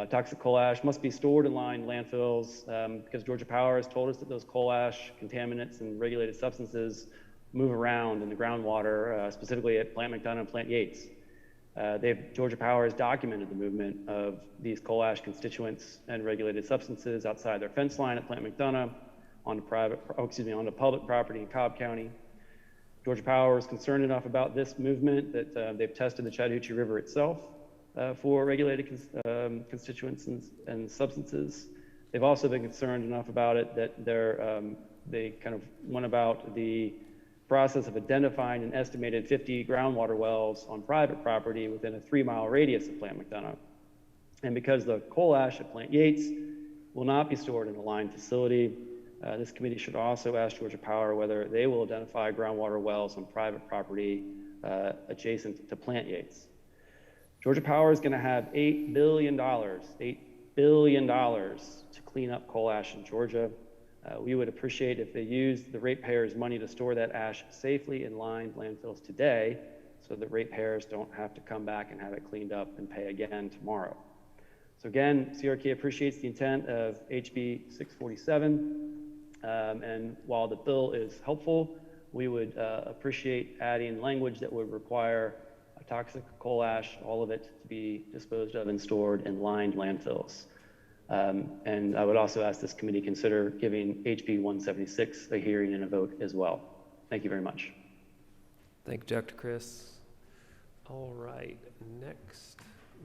Toxic coal ash must be stored in lined landfills because Georgia Power has told us that those coal ash contaminants and regulated substances move around in the groundwater, specifically at Plant McDonald and Plant Yates. Georgia Power has documented the movement of these coal ash constituents and regulated substances outside their fence line at Plant McDonough onto public property in Cobb County. Georgia Power is concerned enough about this movement that they've tested the Chattahoochee River itself for regulated constituents and substances. They've also been concerned enough about it that they kind of went about the process of identifying an estimated 50 groundwater wells on private property within a 3-mile radius of Plant McDonough. And because the coal ash at Plant Yates will not be stored in a lined facility, this committee should also ask Georgia Power whether they will identify groundwater wells on private property adjacent to Plant Yates. Georgia Power is going to have $8 billion to clean up coal ash in Georgia. We would appreciate if they used the ratepayers' money to store that ash safely in lined landfills today so that ratepayers don't have to come back and have it cleaned up and pay again tomorrow. So again, CRK appreciates the intent of HB 647, and while the bill is helpful, we would appreciate adding language that would require toxic coal ash, all of it, to be disposed of and stored in lined landfills. And I would also ask this committee consider giving HB 176 a hearing and a vote as well. Thank you very much. Thank you, Dr. Chris. All right, next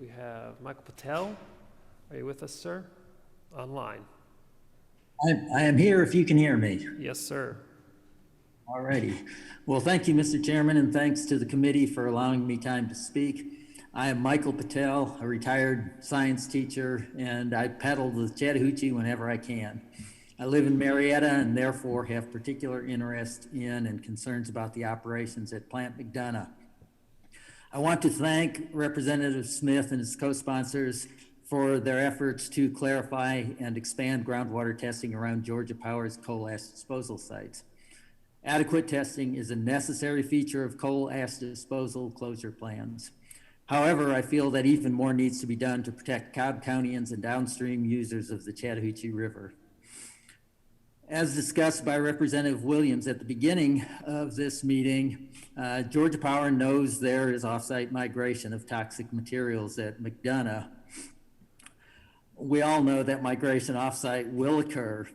we have Michael Patel. Are you with us, sir? Online. I am here if you can hear me. Yes, sir. All righty. Well, thank you, Mr. Chairman, and thanks to the committee for allowing me time to speak. I am Michael Patel, a retired science teacher, and I paddle the Chattahoochee whenever I can. I live in Marietta and therefore have particular interest in and concerns about the operations at Plant McDonough. I want to thank Representative Smith and his co-sponsors for their efforts to clarify and expand groundwater testing around Georgia Power's coal ash disposal sites. Adequate testing is a necessary feature of coal ash disposal closure plans. However, I feel that even more needs to be done to protect Cobb Countyans and downstream users of the Chattahoochee River. As discussed by Representative Williams at the beginning of this meeting, Georgia Power knows there is offsite migration of toxic materials at McDonough. We all know that migration offsite will occur,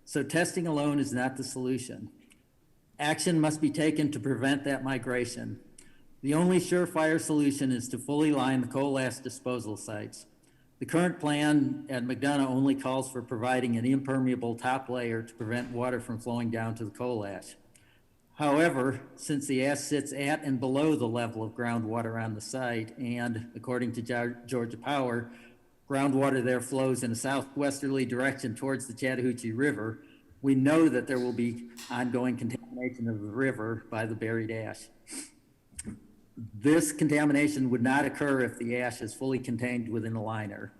so testing alone is not the solution. Action must be taken to prevent that migration. The only surefire solution is to fully line the coal ash disposal sites. The current plan at McDonough only calls for providing an impermeable top layer to prevent water from flowing down to the coal ash. However, since the ash sits at and below the level of groundwater on the site, and according to Georgia Power, groundwater there flows in a southwesterly direction towards the Chattahoochee River, we know that there will be ongoing contamination of the river by the buried ash. This contamination would not occur if the ash is fully contained within a liner.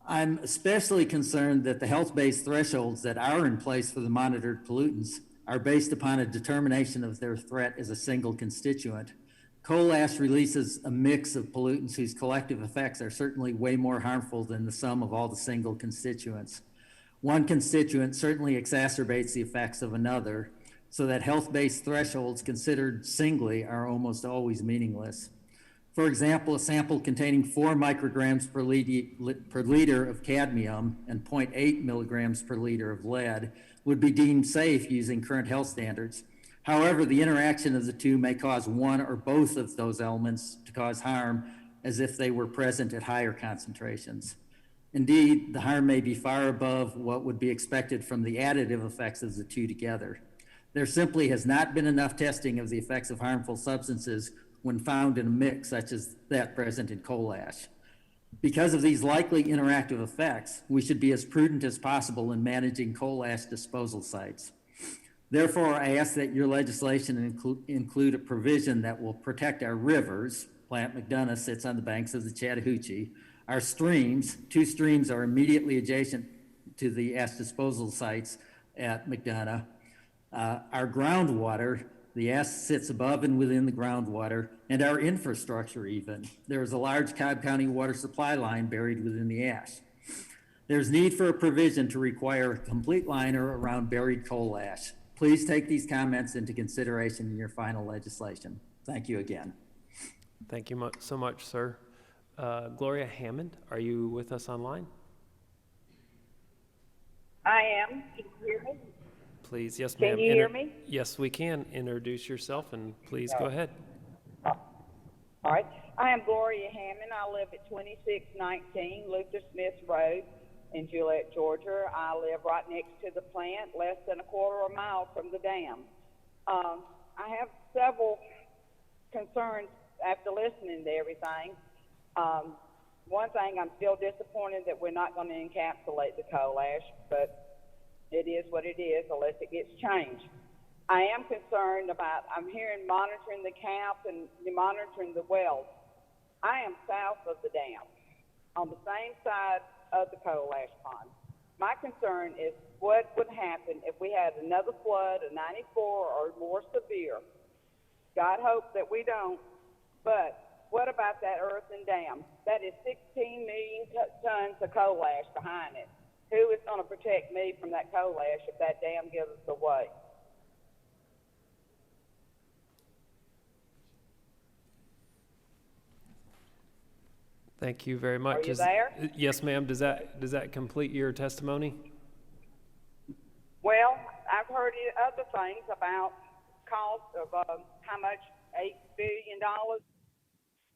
I'm especially concerned that the health-based thresholds that are in place for the monitored pollutants are based upon a determination of their threat as a single constituent. Coal ash releases a mix of pollutants whose collective effects are certainly way more harmful than the sum of all the single constituents. One constituent certainly exacerbates the effects of another, so that health-based thresholds considered singly are almost always meaningless. For example, a sample containing 4 micrograms per liter of cadmium and 0.8 milligrams per liter of lead would be deemed safe using current health standards. However, the interaction of the two may cause one or both of those elements to cause harm as if they were present at higher concentrations. Indeed, the harm may be far above what would be expected from the additive effects of the two together. There simply has not been enough testing of the effects of harmful substances when found in a mix such as that present in coal ash. Because of these likely interactive effects, we should be as prudent as possible in managing coal ash disposal sites. Therefore, I ask that your legislation include a provision that will protect our rivers. Plant McDonough sits on the banks of the Chattahoochee. Our streams, 2 streams are immediately adjacent to the ash disposal sites at McDonough. Our groundwater, the ash sits above and within the groundwater, and our infrastructure even. There is a large Cobb County water supply line buried within the ash. There's need for a provision to require a complete liner around buried coal ash. Please take these comments into consideration in your final legislation. Thank you again. Thank you so much, sir. Gloria Hammond, are you with us online? I am. Can you hear me? Please, yes, ma'am. Can you hear me? Yes, we can. Introduce yourself and please go ahead. All right. I am Gloria Hammond. I live at 2619 Luther Smith Road in Gillette, Georgia. I live right next to the plant, less than a quarter of a mile from the dam. I have several concerns after listening to everything. One thing, I'm still disappointed that we're not going to encapsulate the coal ash, but it is what it is unless it gets changed. I am concerned about, I'm hearing monitoring the cap and monitoring the wells. I am south of the dam on the same side of the coal ash pond. My concern is what would happen if we had another flood, a 94 or more severe. God hope that we don't, but what about that earthen dam? That is 16 million tons of coal ash behind it. Who is going to protect me from that coal ash if that dam gives us away? Thank you very much. Are you there? Yes, ma'am. Does that complete your testimony? Well, I've heard other things about cost of how much, $8 billion.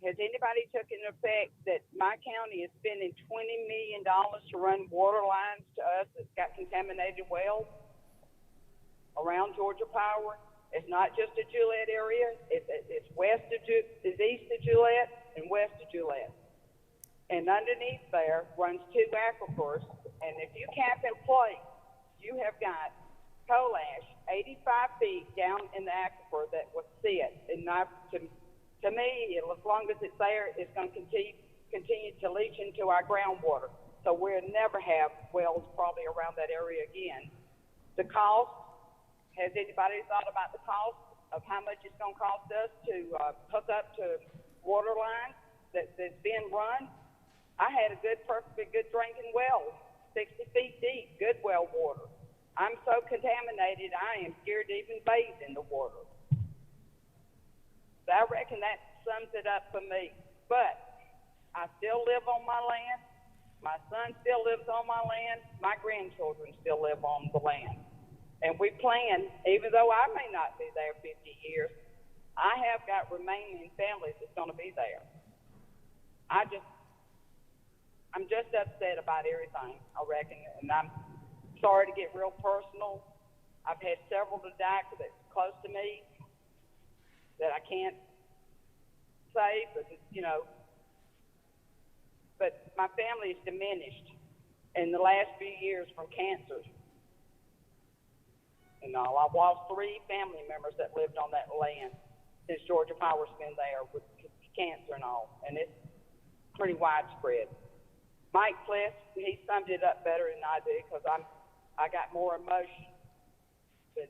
Has anybody taken effect that my county is spending $20 million to run water lines to us that's got contaminated wells around Georgia Power? It's not just the Gillette area. It's east of Gillette and west of Gillette. And underneath there runs 2 aquifers. And if you cap in place you have got coal ash 85 feet down in the aquifer that will sit. And to me, as long as it's there, it's going to continue to leach into our groundwater. So we'll never have wells probably around that area again. The cost, has anybody thought about the cost of how much it's going to cost us to hook up to water lines that's being run? I had a perfectly good drinking well, 60 feet deep, good well water. I'm so contaminated, I am scared to even bathe in the water. So I reckon that sums it up for me. But I still live on my land. My son still lives on my land. My grandchildren still live on the land. And we plan, even though I may not be there 50 years, I have got remaining families that's going to be there. I'm just upset about everything, I reckon. And I'm sorry to get real personal. I've had several to die that's close to me that I can't say, but but my family is diminished in the last few years from cancer. I've lost 3 family members that lived on that land since Georgia Power's been there with cancer and all, and it's pretty widespread. Mike Pless, he summed it up better than I do because I got more emotion that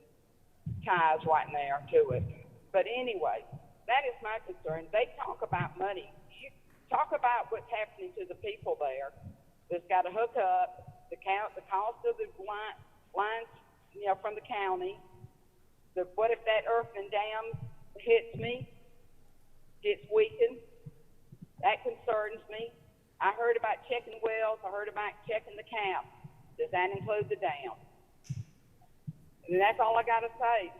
ties right there to it. But anyway, that is my concern. They talk about money. You talk about what's happening to the people there that's got to hook up, the cost of the lines, from the county. What if that earthen dam hits me, gets weakened? That concerns me. I heard about checking wells. I heard about checking the cap. Does that include the dam? And that's all I got to say.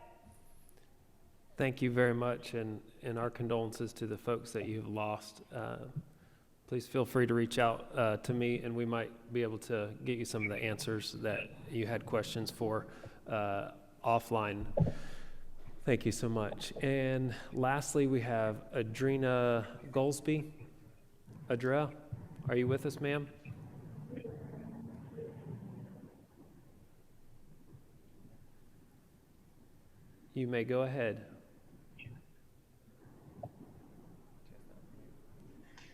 Thank you very much, and our condolences to the folks that you've lost. Please feel free to reach out to me, and we might be able to get you some of the answers that you had questions for offline. Thank you so much. And lastly, we have Adrena Goldsby. Adra, are you with us, ma'am? You may go ahead.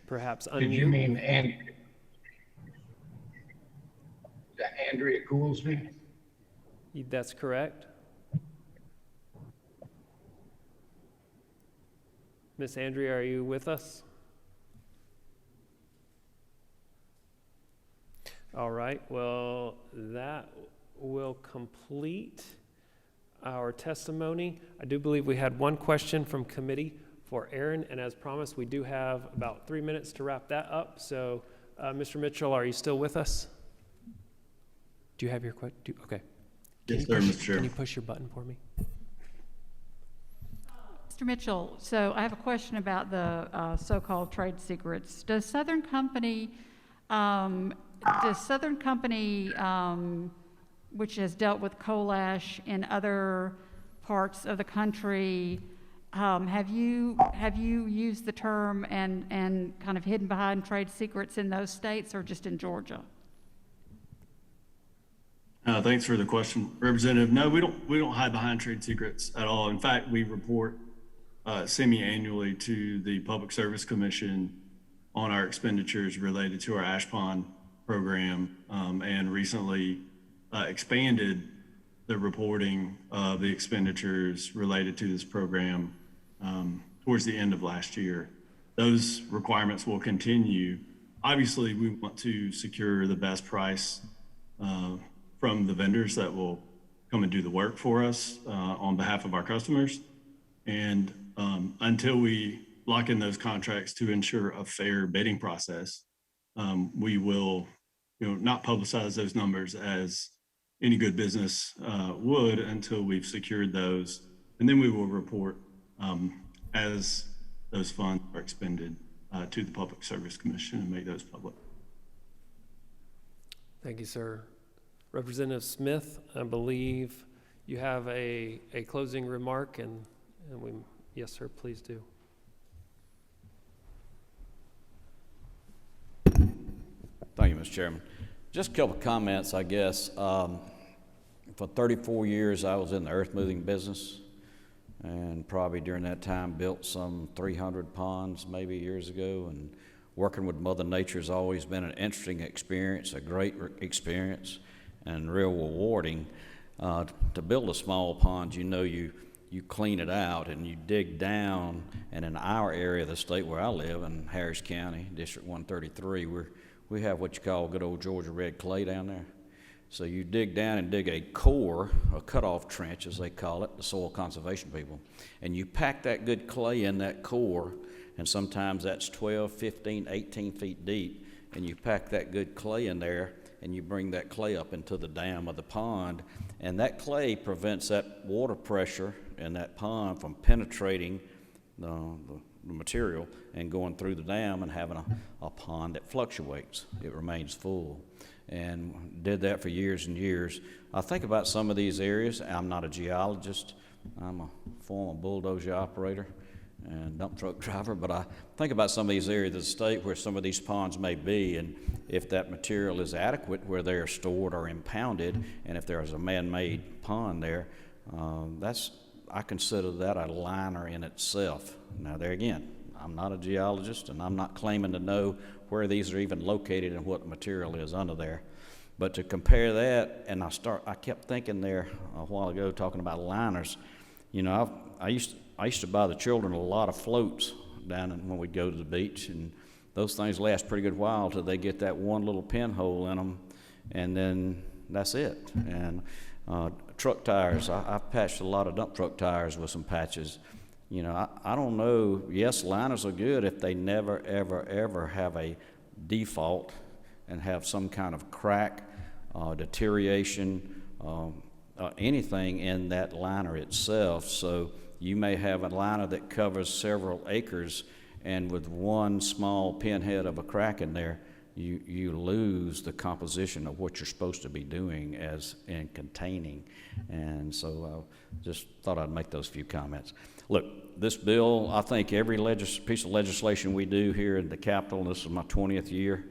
Perhaps unmute. Did you mean Andrea Goolsby? That's correct. Miss Andrea, are you with us? All right, well, that will complete our testimony. I do believe we had one question from committee for Aaron, and as promised, we do have about 3 minutes to wrap that up. So, Mr. Mitchell, are you still with us? Do you have your question? Okay. Yes, sir, Mr. Chair. Can you push your button for me? Mr. Mitchell, so I have a question about the so-called trade secrets. Does Southern Company, which has dealt with coal ash in other parts of the country, have you used the term and kind of hidden behind trade secrets in those states, or just in Georgia? Thanks for the question, Representative. No, we don't hide behind trade secrets at all. In fact, we report semi-annually to the Public Service Commission on our expenditures related to our ash pond program, and recently expanded the reporting of the expenditures related to this program towards the end of last year. Those requirements will continue. Obviously, we want to secure the best price from the vendors that will come and do the work for us on behalf of our customers. And until we lock in those contracts to ensure a fair bidding process, we will not publicize those numbers as any good business would until we've secured those. And then we will report as those funds are expended to the Public Service Commission and make those public. Thank you, sir. Representative Smith, I believe you have a closing remark, and yes, sir, please do. Thank you, Mr. Chairman. Just a couple of comments, I guess. For 34 years, I was in the earth moving business, and probably during that time built some 300 ponds maybe years ago. And working with Mother Nature has always been an interesting experience, a great experience, and real rewarding. To build a small pond, you clean it out and you dig down, and in our area of the state where I live, in Harris County, District 133, we have what you call good old Georgia red clay down there. So you dig down and dig a core, a cutoff trench as they call it, the soil conservation people, and you pack that good clay in that core, and sometimes that's 12, 15, 18 feet deep, and you pack that good clay in there, and you bring that clay up into the dam of the pond, and that clay prevents that water pressure in that pond from penetrating the material and going through the dam and having a pond that fluctuates. It remains full. And did that for years and years. I think about some of these areas. I'm not a geologist. I'm a former bulldozer operator and dump truck driver, but I think about some of these areas of the state where some of these ponds may be, and if that material is adequate where they are stored or impounded, and if there is a man-made pond there, I consider that a liner in itself. Now there again, I'm not a geologist, and I'm not claiming to know where these are even located and what the material is under there. But to compare that, and I kept thinking there a while ago talking about liners. You know, I used to buy the children a lot of floats down when we'd go to the beach, and those things last a pretty good while till they get that one little pinhole in them, and then that's it. And truck tires, I've patched a lot of dump truck tires with some patches. You know, I don't know. Yes, liners are good if they never, ever, ever have a default and have some kind of crack, deterioration, anything in that liner itself. So you may have a liner that covers several acres, and with one small pinhead of a crack in there, you lose the composition of what you're supposed to be doing as in containing. And so I just thought I'd make those few comments. Look, this bill, I think every piece of legislation we do here in the Capitol, this is my 20th year,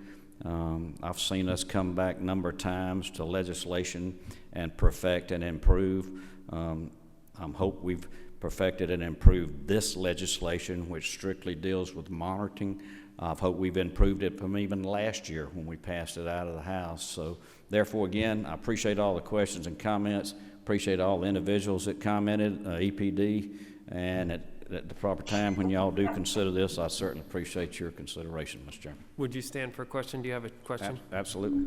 I've seen us come back a number of times to legislation and perfect and improve. I hope we've perfected and improved this legislation, which strictly deals with monitoring. I hope we've improved it from even last year when we passed it out of the House. So therefore, again, I appreciate all the questions and comments, appreciate all the individuals that commented, EPD, and at the proper time when y'all do consider this, I certainly appreciate your consideration, Mr. Chairman. Would you stand for a question? Do you have a question? Absolutely.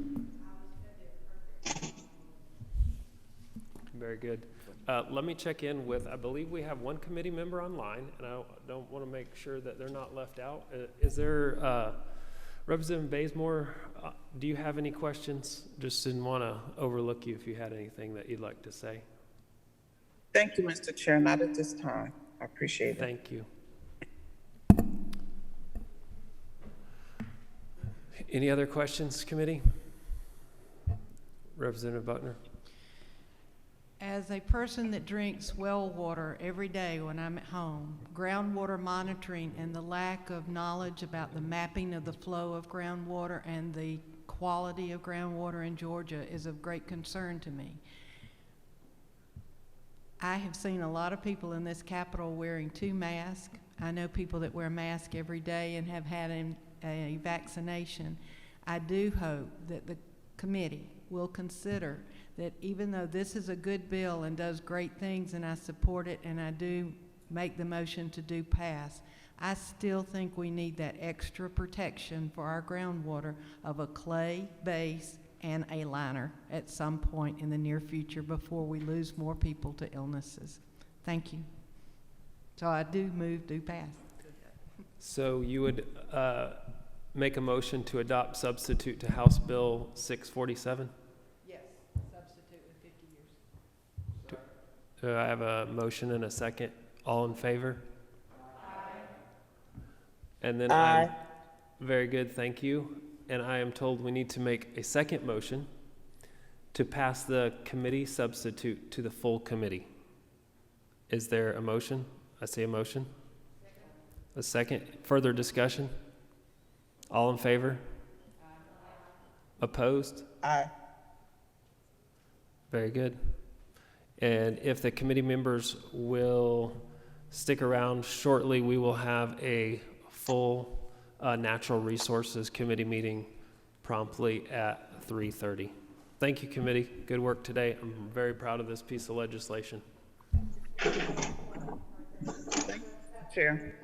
Very good. Let me check in with, I believe we have one committee member online, and I don't want to make sure that they're not left out. Is there, Representative Bazemore, do you have any questions? Just didn't want to overlook you if you had anything that you'd like to say. Thank you, Mr. Chair. Not at this time. I appreciate it. Thank you. Any other questions, committee? Representative Buckner. As a person that drinks well water every day when I'm at home, groundwater monitoring and the lack of knowledge about the mapping of the flow of groundwater and the quality of groundwater in Georgia is of great concern to me. I have seen a lot of people in this Capitol wearing 2 masks. I know people that wear masks every day and have had a vaccination. I do hope that the committee will consider that even though this is a good bill and does great things, and I support it, and I do make the motion to do pass, I still think we need that extra protection for our groundwater of a clay base and a liner at some point in the near future before we lose more people to illnesses. Thank you. So I do pass. So you would make a motion to adopt substitute to House Bill 647? Yes, substitute with 50 years. Do I have a motion and a second? All in favor? Aye. And then Aye. Very good, thank you. And I am told we need to make a second motion to pass the committee substitute to the full committee. Is there a motion? I see a motion. A second. Further discussion? All in favor? Aye. Opposed? Aye. Very good. And if the committee members will stick around shortly, we will have a full Natural Resources Committee meeting promptly at 3:30. Thank you, committee. Good work today. I'm very proud of this piece of legislation. Chair.